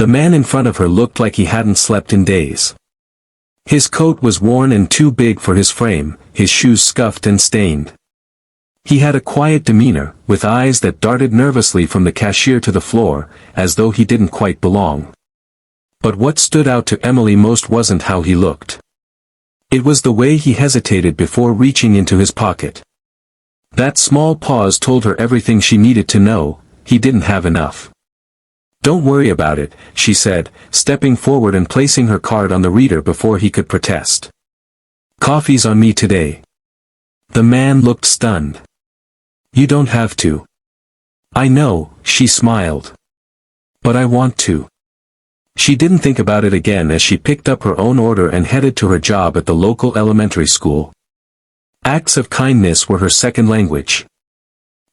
The man in front of her looked like he hadn't slept in days. His coat was worn and too big for his frame, his shoes scuffed and stained. He had a quiet demeanor, with eyes that darted nervously from the cashier to the floor, as though he didn't quite belong. But what stood out to Emily most wasn't how he looked. It was the way he hesitated before reaching into his pocket. That small pause told her everything she needed to know: he didn't have enough. "Don't worry about it," she said, stepping forward and placing her card on the reader before he could protest. "Coffee's on me today." The man looked stunned. "You don't have to." "I know," she smiled. "But I want to." She didn't think about it again as she picked up her own order and headed to her job at the local elementary school. Acts of kindness were her second language.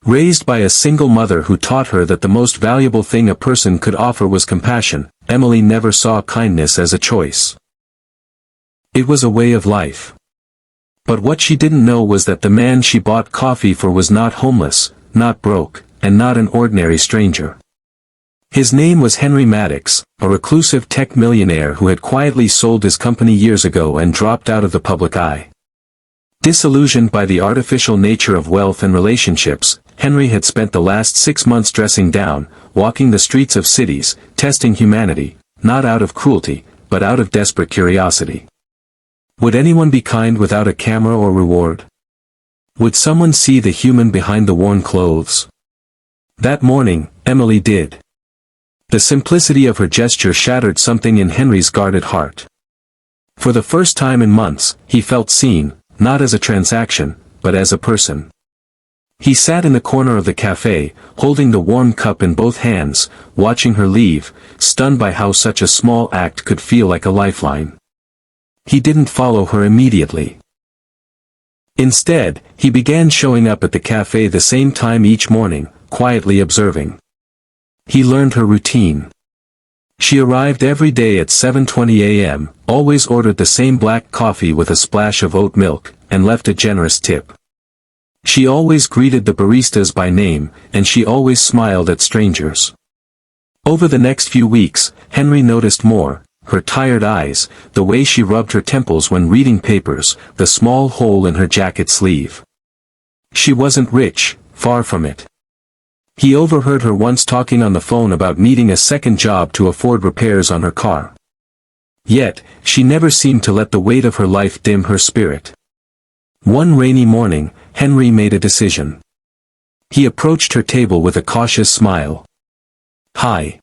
Raised by a single mother who taught her that the most valuable thing a person could offer was compassion, Emily never saw kindness as a choice. It was a way of life. But what she didn't know was that the man she bought coffee for was not homeless, not broke, and not an ordinary stranger. His name was Henry Maddox, a reclusive tech millionaire who had quietly sold his company years ago and dropped out of the public eye. Disillusioned by the artificial nature of wealth and relationships, Henry had spent the last 6 months dressing down, walking the streets of cities, testing humanity, not out of cruelty, but out of desperate curiosity. Would anyone be kind without a camera or reward? Would someone see the human behind the worn clothes? That morning, Emily did. The simplicity of her gesture shattered something in Henry's guarded heart. For the first time in months, he felt seen, not as a transaction, but as a person. He sat in the corner of the cafe, holding the warm cup in both hands, watching her leave, stunned by how such a small act could feel like a lifeline. He didn't follow her immediately. Instead, he began showing up at the cafe the same time each morning, quietly observing. He learned her routine. She arrived every day at 7:20 a.m., always ordered the same black coffee with a splash of oat milk, and left a generous tip. She always greeted the baristas by name, and she always smiled at strangers. Over the next few weeks, Henry noticed more: her tired eyes, the way she rubbed her temples when reading papers, the small hole in her jacket sleeve. She wasn't rich, far from it. He overheard her once talking on the phone about needing a second job to afford repairs on her car. Yet, she never seemed to let the weight of her life dim her spirit. One rainy morning, Henry made a decision. He approached her table with a cautious smile. "Hi.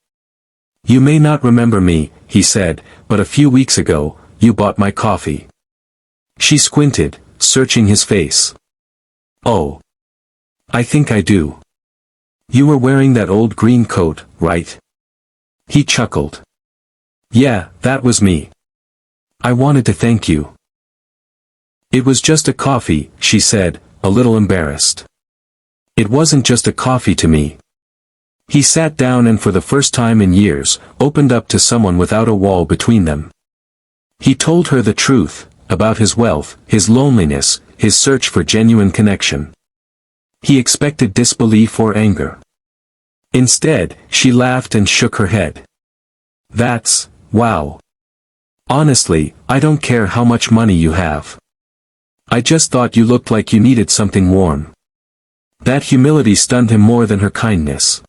You may not remember me," he said, "but a few weeks ago, you bought my coffee." She squinted, searching his face. "Oh. I think I do. You were wearing that old green coat, right?" He chuckled. "Yeah, that was me. I wanted to thank you." "It was just a coffee," she said, a little embarrassed. "It wasn't just a coffee to me." He sat down and for the first time in years, opened up to someone without a wall between them. He told her the truth, about his wealth, his loneliness, his search for genuine connection. He expected disbelief or anger. Instead, she laughed and shook her head. "That's, wow. Honestly, I don't care how much money you have. I just thought you looked like you needed something warm." That humility stunned him more than her kindness.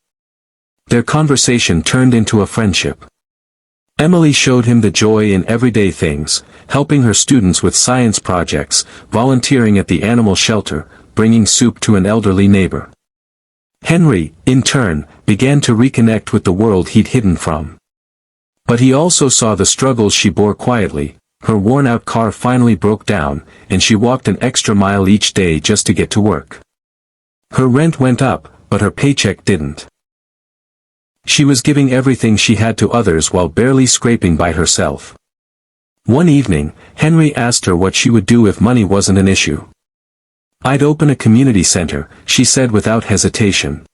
Their conversation turned into a friendship. Emily showed him the joy in everyday things, helping her students with science projects, volunteering at the animal shelter, bringing soup to an elderly neighbor. Henry, in turn, began to reconnect with the world he'd hidden from. But he also saw the struggles she bore quietly. Her worn-out car finally broke down, and she walked an extra mile each day just to get to work. Her rent went up, but her paycheck didn't. She was giving everything she had to others while barely scraping by herself. One evening, Henry asked her what she would do if money wasn't an issue. "I'd open a community center," she said without hesitation.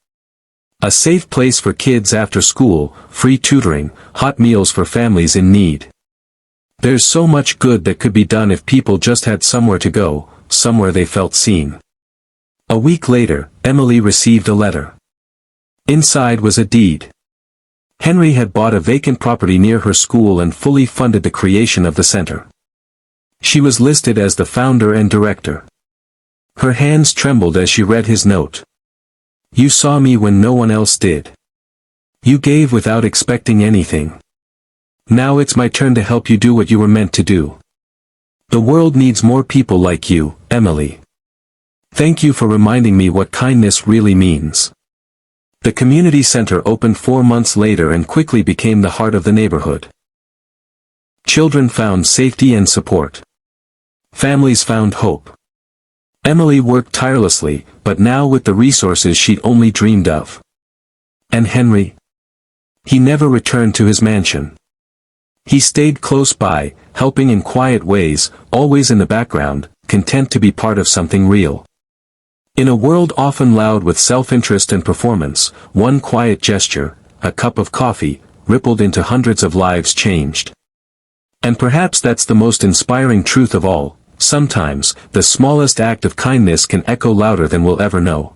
"A safe place for kids after school, free tutoring, hot meals for families in need. There's so much good that could be done if people just had somewhere to go, somewhere they felt seen." A week later, Emily received a letter. Inside was a deed. Henry had bought a vacant property near her school and fully funded the creation of the center. She was listed as the founder and director. Her hands trembled as she read his note. You saw me when no one else did. You gave without expecting anything. Now it's my turn to help you do what you were meant to do. The world needs more people like you, Emily. Thank you for reminding me what kindness really means. The community center opened 4 months later and quickly became the heart of the neighborhood. Children found safety and support. Families found hope. Emily worked tirelessly, but now with the resources she'd only dreamed of. And Henry? He never returned to his mansion. He stayed close by, helping in quiet ways, always in the background, content to be part of something real. In a world often loud with self-interest and performance, one quiet gesture, a cup of coffee, rippled into hundreds of lives changed. And perhaps that's the most inspiring truth of all. Sometimes, the smallest act of kindness can echo louder than we'll ever know.